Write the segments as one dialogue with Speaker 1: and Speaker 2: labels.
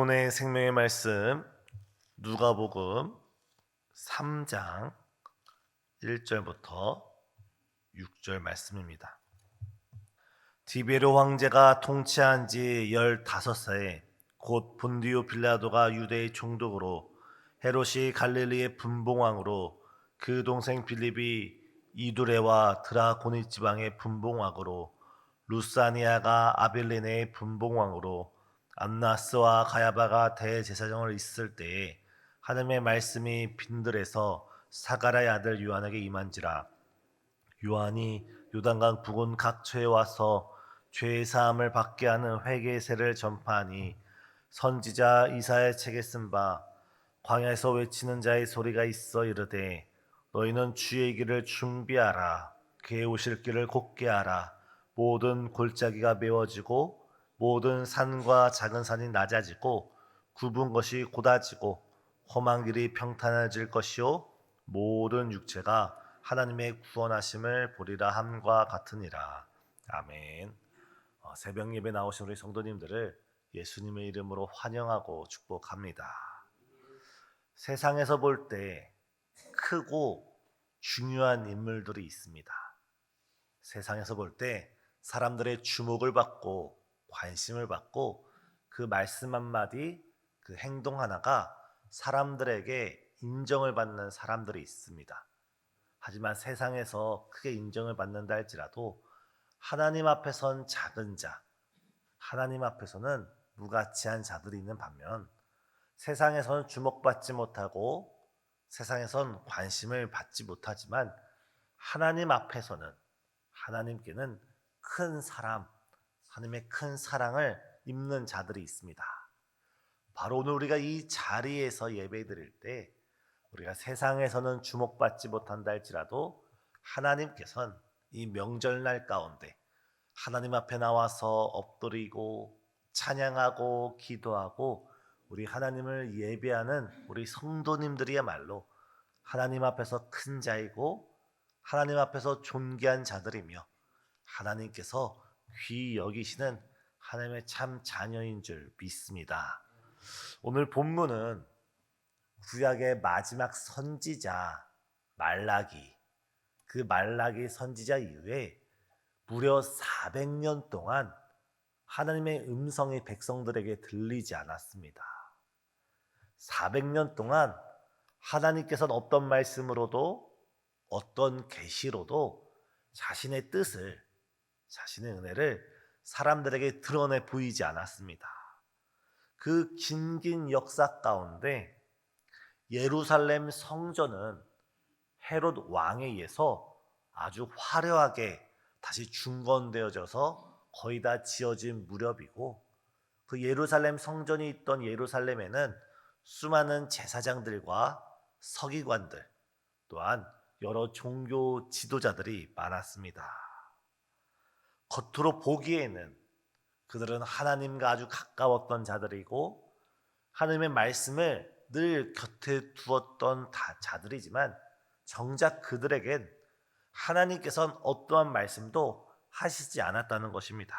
Speaker 1: 오늘 생명의 말씀 누가복음 3장 1절부터 6절 말씀입니다. 디베르 황제가 통치한 지 15세에 곧 본디오 빌라도가 유대의 총독으로 헤롯이 갈릴리의 분봉왕으로 그 동생 빌립이 이두레와 드라고니 지방의 분봉왕으로 루사니아가 아빌리네의 분봉왕으로 안나스와 가야바가 대제사장을 있을 때에 하나님의 말씀이 빈들에서 사가랴의 아들 요한에게 임한지라. 요한이 요단강 북은 각처에 와서 죄 사함을 받게 하는 회개세를 전파하니 선지자 이사야의 책에 쓴 바 광야에서 외치는 자의 소리가 있어 이르되 너희는 주의 길을 준비하라. 그의 오실 길을 곧게 하라. 모든 골짜기가 메워지고 모든 산과 작은 산이 낮아지고 굽은 것이 곧아지고 험한 길이 평탄해질 것이요 모든 육체가 하나님의 구원하심을 보리라 함과 같으니라. 아멘. 새벽 예배 나오신 우리 성도님들을 예수님의 이름으로 환영하고 축복합니다. 세상에서 볼 때 크고 중요한 인물들이 있습니다. 세상에서 볼 때 사람들의 주목을 받고 관심을 받고 그 말씀 한마디, 그 행동 하나가 사람들에게 인정을 받는 사람들이 있습니다. 하지만 세상에서 크게 인정을 받는다 할지라도 하나님 앞에선 작은 자, 하나님 앞에서는 무가치한 자들이 있는 반면 세상에서는 주목받지 못하고 세상에선 관심을 받지 못하지만 하나님 앞에서는 하나님께는 큰 사람, 하나님의 큰 사랑을 입는 자들이 있습니다. 바로 오늘 우리가 이 자리에서 예배드릴 때 우리가 세상에서는 주목받지 못한다 할지라도 하나님께서는 이 명절날 가운데 하나님 앞에 나와서 엎드리고 찬양하고 기도하고 우리 하나님을 예배하는 우리 성도님들이야말로 하나님 앞에서 큰 자이고 하나님 앞에서 존귀한 자들이며 하나님께서 귀히 여기시는 하나님의 참 자녀인 줄 믿습니다. 오늘 본문은 구약의 마지막 선지자 말라기, 그 말라기 선지자 이후에 무려 400년 동안 하나님의 음성이 백성들에게 들리지 않았습니다. 400년 동안 하나님께서는 어떤 말씀으로도 어떤 계시로도 자신의 뜻을, 자신의 은혜를 사람들에게 드러내 보이지 않았습니다. 그 긴 역사 가운데 예루살렘 성전은 헤롯 왕에 의해서 아주 화려하게 다시 중건되어져서 거의 다 지어진 무렵이고 그 예루살렘 성전이 있던 예루살렘에는 수많은 제사장들과 서기관들 또한 여러 종교 지도자들이 많았습니다. 겉으로 보기에는 그들은 하나님과 아주 가까웠던 자들이고 하나님의 말씀을 늘 곁에 두었던 자들이지만 정작 그들에겐 하나님께서는 어떠한 말씀도 하시지 않았다는 것입니다.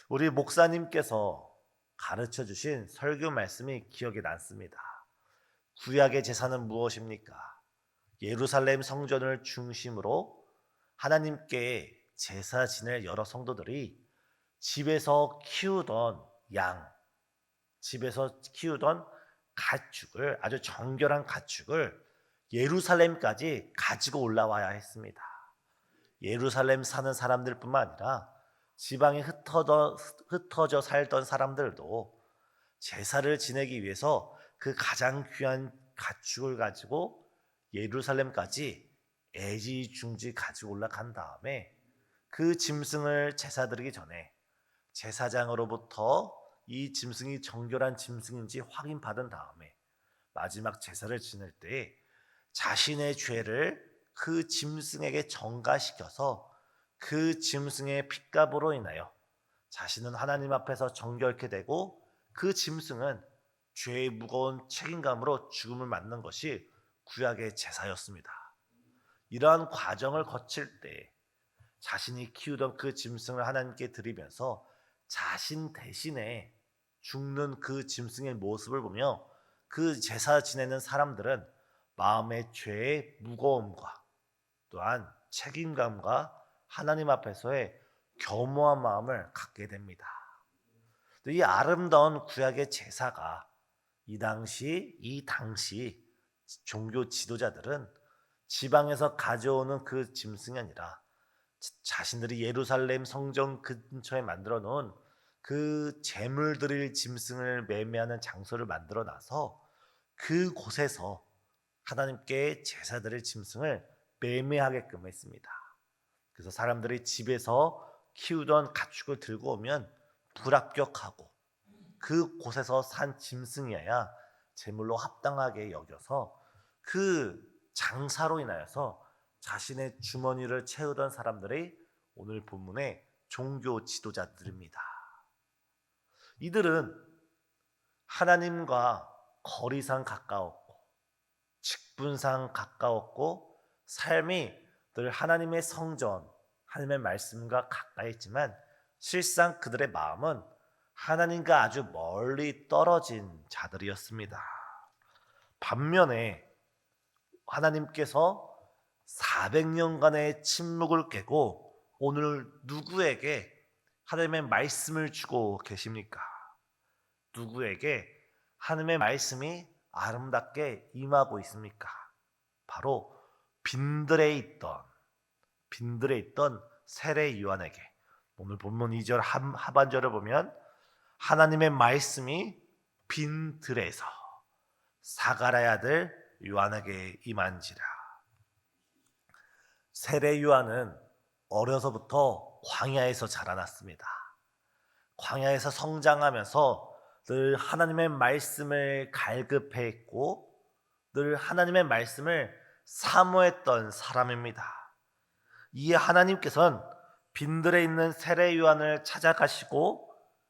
Speaker 1: 우리 목사님께서 가르쳐 주신 설교 말씀이 기억에 남습니다. 구약의 제사는 무엇입니까? 예루살렘 성전을 중심으로 하나님께 제사 지낼 여러 성도들이 집에서 키우던 양, 집에서 키우던 가축을, 아주 정결한 가축을 예루살렘까지 가지고 올라와야 했습니다. 예루살렘 사는 사람들뿐만 아니라 지방에 흩어져 살던 사람들도 제사를 지내기 위해서 그 가장 귀한 가축을 가지고 예루살렘까지 애지중지 가지고 올라간 다음에 그 짐승을 제사 드리기 전에 제사장으로부터 이 짐승이 정결한 짐승인지 확인받은 다음에 마지막 제사를 지낼 때 자신의 죄를 그 짐승에게 전가시켜서 그 짐승의 핏값으로 인하여 자신은 하나님 앞에서 정결케 되고 그 짐승은 죄의 무거운 책임감으로 죽음을 맞는 것이 구약의 제사였습니다. 이러한 과정을 거칠 때 자신이 키우던 그 짐승을 하나님께 드리면서 자신 대신에 죽는 그 짐승의 모습을 보며 그 제사 지내는 사람들은 마음의 죄의 무거움과 또한 책임감과 하나님 앞에서의 겸허한 마음을 갖게 됩니다. 이 아름다운 구약의 제사가 이 당시 종교 지도자들은 지방에서 가져오는 그 짐승이 아니라 자신들이 예루살렘 성전 근처에 만들어 놓은 그 제물 드릴 짐승을 매매하는 장소를 만들어 놔서 그곳에서 하나님께 제사 드릴 짐승을 매매하게끔 했습니다. 그래서 사람들이 집에서 키우던 가축을 들고 오면 불합격하고 그곳에서 산 짐승이어야 제물로 합당하게 여겨서 그 장사로 인하여서 자신의 주머니를 채우던 사람들이 오늘 본문의 종교 지도자들입니다. 이들은 하나님과 거리상 가까웠고 직분상 가까웠고 삶이 늘 하나님의 성전, 하나님의 말씀과 가까이 있지만 실상 그들의 마음은 하나님과 아주 멀리 떨어진 자들이었습니다. 반면에 하나님께서 400년간의 침묵을 깨고 오늘 누구에게 하나님의 말씀을 주고 계십니까? 누구에게 하나님의 말씀이 아름답게 임하고 있습니까? 바로 빈들에 있던 세례 요한에게. 오늘 본문 2절 하반절을 보면 하나님의 말씀이 빈들에서 사가랴의 아들 요한에게 임한지라. 세례 요한은 어려서부터 광야에서 자라났습니다. 광야에서 성장하면서 늘 하나님의 말씀을 갈급해했고 늘 하나님의 말씀을 사모했던 사람입니다. 이에 하나님께서는 빈들에 있는 세례 요한을 찾아가시고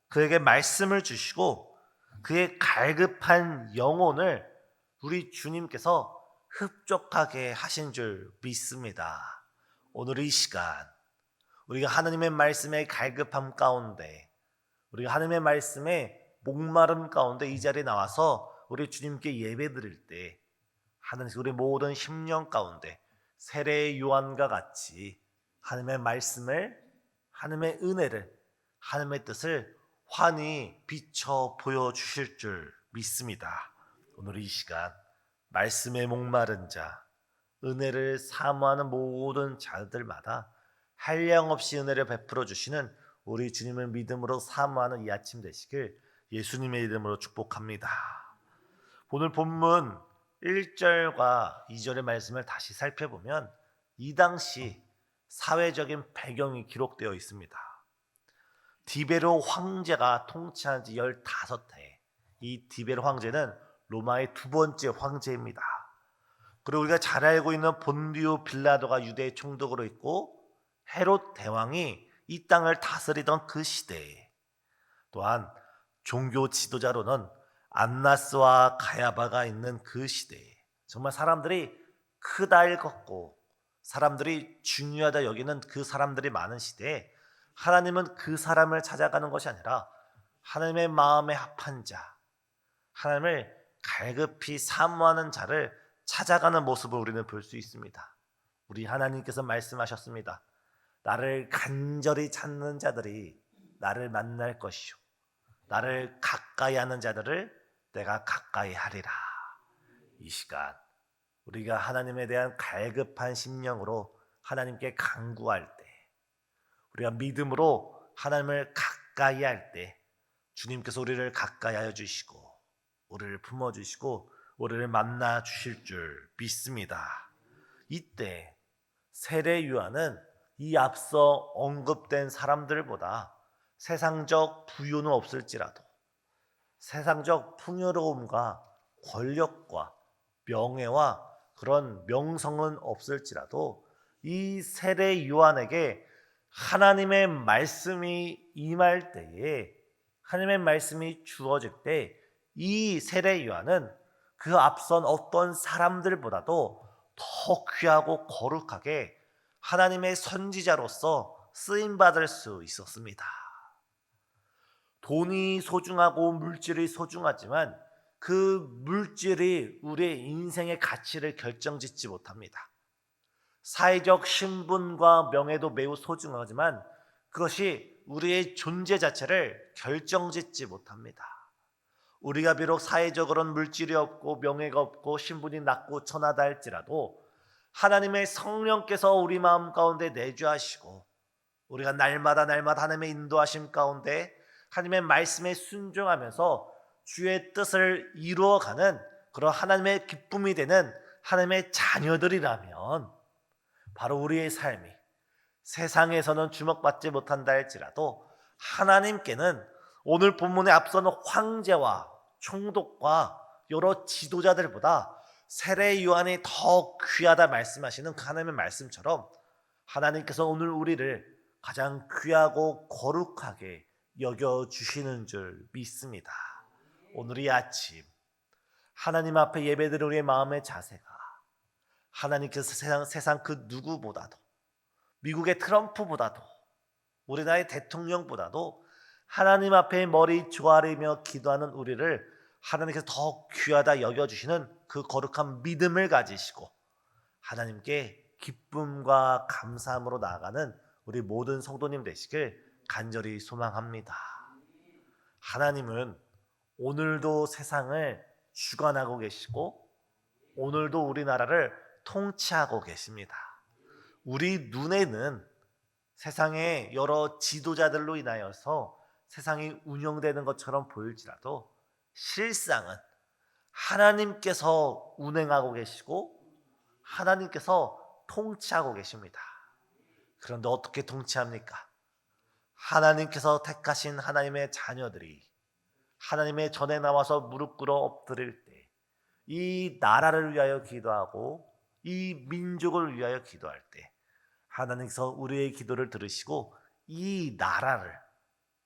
Speaker 1: 그에게 말씀을 주시고 그의 갈급한 영혼을 우리 주님께서 흡족하게 하신 줄 믿습니다. 오늘 이 시간 우리가 하나님의 말씀의 갈급함 가운데, 우리가 하나님의 말씀의 목마름 가운데 이 자리에 나와서 우리 주님께 예배드릴 때 하나님 우리 모든 심령 가운데 세례 요한과 같이 하나님의 말씀을, 하나님의 은혜를, 하나님의 뜻을 환히 비춰 보여주실 줄 믿습니다. 오늘 이 시간 말씀에 목마른 자, 은혜를 사모하는 모든 자들마다 한량없이 은혜를 베풀어 주시는 우리 주님을 믿음으로 사모하는 이 아침 되시길 예수님의 이름으로 축복합니다. 오늘 본문 1절과 2절의 말씀을 다시 살펴보면 이 당시 사회적인 배경이 기록되어 있습니다. 디베로 황제가 통치한 지 15해. 이 디베로 황제는 로마의 두 번째 황제입니다. 그리고 우리가 잘 알고 있는 본디오 빌라도가 유대의 총독으로 있고 헤롯 대왕이 이 땅을 다스리던 그 시대에 또한 종교 지도자로는 안나스와 가야바가 있는 그 시대에 정말 사람들이 크다 읽었고 사람들이 중요하다 여기는 그 사람들이 많은 시대에 하나님은 그 사람을 찾아가는 것이 아니라 하나님의 마음에 합한 자, 하나님을 갈급히 사모하는 자를 찾아가는 모습을 우리는 볼 수 있습니다. 우리 하나님께서 말씀하셨습니다. 나를 간절히 찾는 자들이 나를 만날 것이요 나를 가까이 하는 자들을 내가 가까이 하리라. 이 시간 우리가 하나님에 대한 갈급한 심령으로 하나님께 간구할 때, 우리가 믿음으로 하나님을 가까이 할 때 주님께서 우리를 가까이 하여 주시고 우리를 품어주시고 우리를 만나 주실 줄 믿습니다. 이때 세례 요한은 이 앞서 언급된 사람들보다 세상적 부유는 없을지라도 세상적 풍요로움과 권력과 명예와 그런 명성은 없을지라도 이 세례 요한에게 하나님의 말씀이 임할 때에, 하나님의 말씀이 주어질 때 이 세례 요한은 그 앞선 어떤 사람들보다도 더 귀하고 거룩하게 하나님의 선지자로서 쓰임받을 수 있었습니다. 돈이 소중하고 물질이 소중하지만 그 물질이 우리의 인생의 가치를 결정짓지 못합니다. 사회적 신분과 명예도 매우 소중하지만 그것이 우리의 존재 자체를 결정짓지 못합니다. 우리가 비록 사회적으로는 물질이 없고 명예가 없고 신분이 낮고 천하다 할지라도 하나님의 성령께서 우리 마음 가운데 내주하시고 우리가 날마다 하나님의 인도하심 가운데 하나님의 말씀에 순종하면서 주의 뜻을 이루어가는 그런 하나님의 기쁨이 되는 하나님의 자녀들이라면 바로 우리의 삶이 세상에서는 주목받지 못한다 할지라도 하나님께는 오늘 본문에 앞서는 황제와 총독과 여러 지도자들보다 세례 요한이 더 귀하다 말씀하시는 그 하나님의 말씀처럼 하나님께서 오늘 우리를 가장 귀하고 거룩하게 여겨주시는 줄 믿습니다. 오늘 이 아침 하나님 앞에 예배드리는 우리의 마음의 자세가 하나님께서 세상 그 누구보다도 미국의 트럼프보다도 우리나라의 대통령보다도 하나님 앞에 머리 조아리며 기도하는 우리를 하나님께서 더 귀하다 여겨주시는 그 거룩한 믿음을 가지시고 하나님께 기쁨과 감사함으로 나아가는 우리 모든 성도님 되시길 간절히 소망합니다. 하나님은 오늘도 세상을 주관하고 계시고 오늘도 우리나라를 통치하고 계십니다. 우리 눈에는 세상의 여러 지도자들로 인하여서 세상이 운영되는 것처럼 보일지라도 실상은 하나님께서 운행하고 계시고 하나님께서 통치하고 계십니다. 그런데 어떻게 통치합니까? 하나님께서 택하신 하나님의 자녀들이 하나님의 전에 나와서 무릎 꿇어 엎드릴 때 이 나라를 위하여 기도하고 이 민족을 위하여 기도할 때 하나님께서 우리의 기도를 들으시고 이 나라를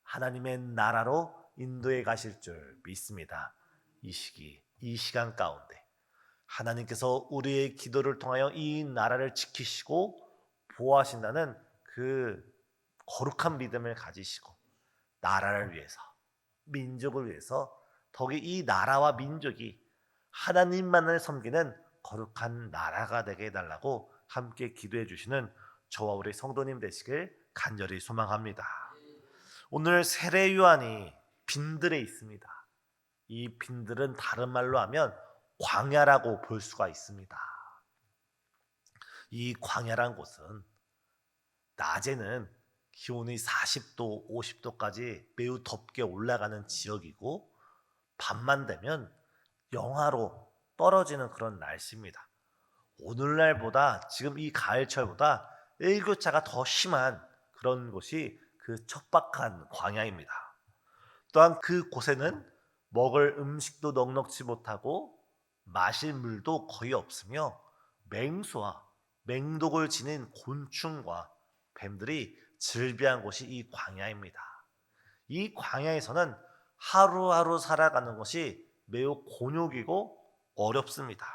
Speaker 1: 하나님의 나라로 인도해 가실 줄 믿습니다. 이 시간 가운데 하나님께서 우리의 기도를 통하여 이 나라를 지키시고 보호하신다는 그 거룩한 믿음을 가지시고 나라를 위해서 민족을 위해서 더욱이 이 나라와 민족이 하나님만을 섬기는 거룩한 나라가 되게 해달라고 함께 기도해 주시는 저와 우리 성도님 되시길 간절히 소망합니다. 오늘 세례 요한이 빈들에 있습니다. 이 빈들은 다른 말로 하면 광야라고 볼 수가 있습니다. 이 광야란 곳은 낮에는 기온이 40도, 50도까지 매우 덥게 올라가는 지역이고 밤만 되면 영하로 떨어지는 그런 날씨입니다. 오늘날보다 지금 이 가을철보다 일교차가 더 심한 그런 곳이 그 척박한 광야입니다. 또한 그 곳에는 먹을 음식도 넉넉지 못하고 마실 물도 거의 없으며 맹수와 맹독을 지닌 곤충과 뱀들이 즐비한 곳이 이 광야입니다. 이 광야에서는 하루하루 살아가는 것이 매우 곤욕이고 어렵습니다.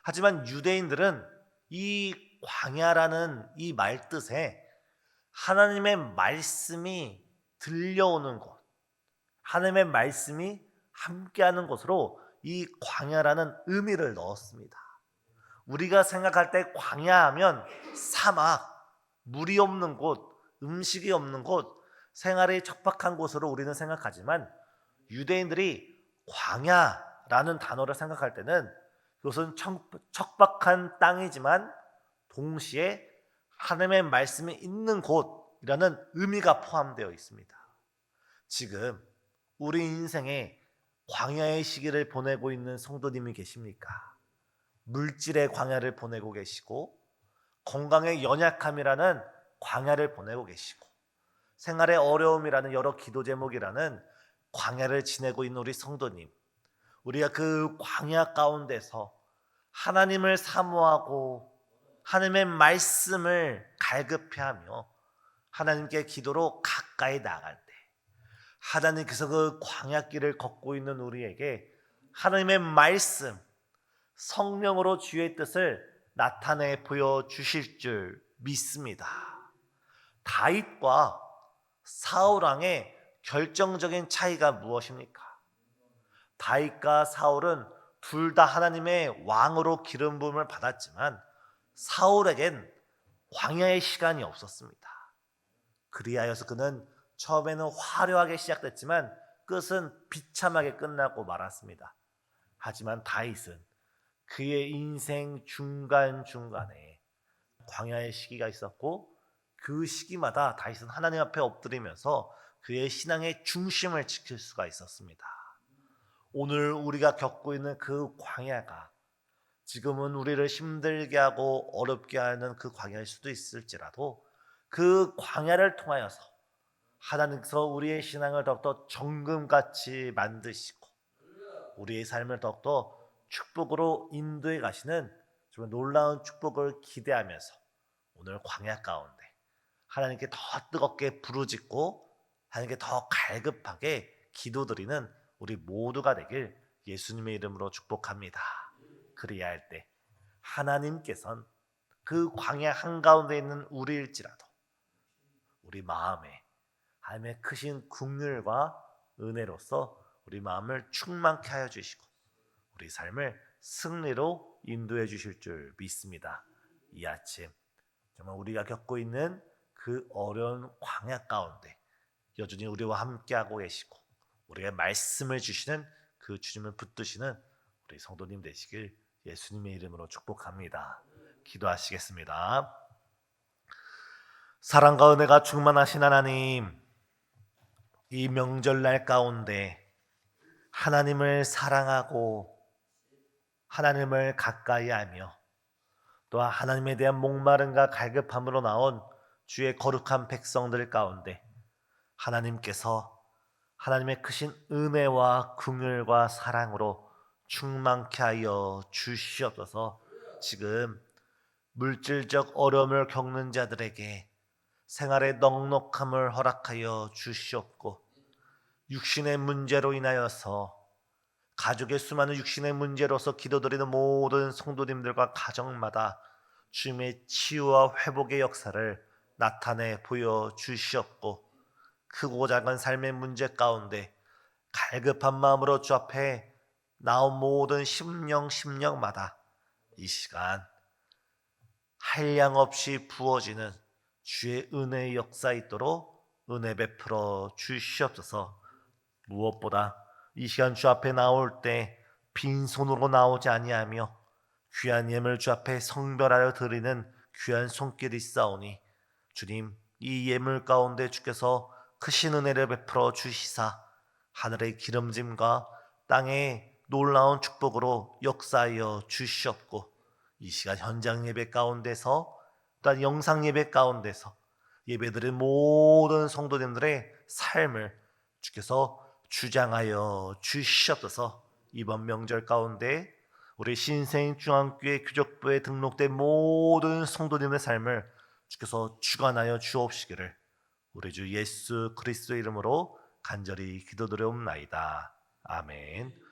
Speaker 1: 하지만 유대인들은 이 광야라는 이 말뜻에 하나님의 말씀이 들려오는 곳, 하나님의 말씀이 함께하는 곳으로 이 광야라는 의미를 넣었습니다. 우리가 생각할 때 광야하면 사막, 물이 없는 곳, 음식이 없는 곳, 생활이 척박한 곳으로 우리는 생각하지만 유대인들이 광야라는 단어를 생각할 때는 그것은 척박한 땅이지만 동시에 하나님의 말씀이 있는 곳이라는 의미가 포함되어 있습니다. 지금 우리 인생에 광야의 시기를 보내고 있는 성도님이 계십니까? 물질의 광야를 보내고 계시고 건강의 연약함이라는 광야를 보내고 계시고 생활의 어려움이라는 여러 기도 제목이라는 광야를 지내고 있는 우리 성도님, 우리가 그 광야 가운데서 하나님을 사모하고 하나님의 말씀을 갈급해하며 하나님께 기도로 가까이 나갈 때 하나님께서 그 광야길을 걷고 있는 우리에게 하나님의 말씀, 성령으로 주의 뜻을 나타내 보여주실 줄 믿습니다. 다윗과 사울 왕의 결정적인 차이가 무엇입니까? 다윗과 사울은 둘 다 하나님의 왕으로 기름 부음을 받았지만 사울에겐 광야의 시간이 없었습니다. 그리하여서 그는 처음에는 화려하게 시작됐지만 끝은 비참하게 끝나고 말았습니다. 하지만 다윗은 그의 인생 중간중간에 광야의 시기가 있었고 그 시기마다 다윗은 하나님 앞에 엎드리면서 그의 신앙의 중심을 지킬 수가 있었습니다. 오늘 우리가 겪고 있는 그 광야가 지금은 우리를 힘들게 하고 어렵게 하는 그 광야일 수도 있을지라도 그 광야를 통하여서 하나님께서 우리의 신앙을 더욱더 정금같이 만드시고 우리의 삶을 더욱더 축복으로 인도해 가시는 정말 놀라운 축복을 기대하면서 오늘 광야 가운데 하나님께 더 뜨겁게 부르짖고 하나님께 더 갈급하게 기도드리는 우리 모두가 되길 예수님의 이름으로 축복합니다. 그리할 때 하나님께서는 그 광야 한가운데 있는 우리일지라도 우리 마음에 하나님의 크신 긍휼과 은혜로서 우리 마음을 충만케 하여 주시고 우리 삶을 승리로 인도해 주실 줄 믿습니다. 이 아침 정말 우리가 겪고 있는 그 어려운 광야 가운데 여전히 우리와 함께하고 계시고 우리의 말씀을 주시는 그 주님을 붙드시는 우리 성도님 되시길 예수님의 이름으로 축복합니다. 기도하시겠습니다. 사랑과 은혜가 충만하신 하나님, 이 명절날 가운데 하나님을 사랑하고 하나님을 가까이 하며 또한 하나님에 대한 목마름과 갈급함으로 나온 주의 거룩한 백성들 가운데 하나님께서 하나님의 크신 은혜와 긍휼과 사랑으로 충만케 하여 주시옵소서. 지금 물질적 어려움을 겪는 자들에게 생활의 넉넉함을 허락하여 주시옵고 육신의 문제로 인하여서 가족의 수많은 육신의 문제로서 기도드리는 모든 성도님들과 가정마다 주님의 치유와 회복의 역사를 나타내 보여주시옵고 크고 작은 삶의 문제 가운데 갈급한 마음으로 주 앞에 나온 모든 심령마다 이 시간 한량 없이 부어지는 주의 은혜의 역사 있도록 은혜 베풀어 주시옵소서. 무엇보다 이 시간 주 앞에 나올 때 빈손으로 나오지 아니하며 귀한 예물 주 앞에 성별하여 드리는 귀한 손길이 있사오니 주님 이 예물 가운데 주께서 크신 은혜를 베풀어 주시사 하늘의 기름짐과 땅의 놀라운 축복으로 역사하여 주시옵고 이 시간 현장 예배 가운데서 또한 영상 예배 가운데서 예배드린 모든 성도님들의 삶을 주께서 주장하여 주시옵소서. 이번 명절 가운데 우리 신생중앙교회 교족부에 등록된 모든 성도님의 삶을 주께서 주관하여 주옵시기를 우리 주 예수 그리스도의 이름으로 간절히 기도드려옵나이다. 아멘.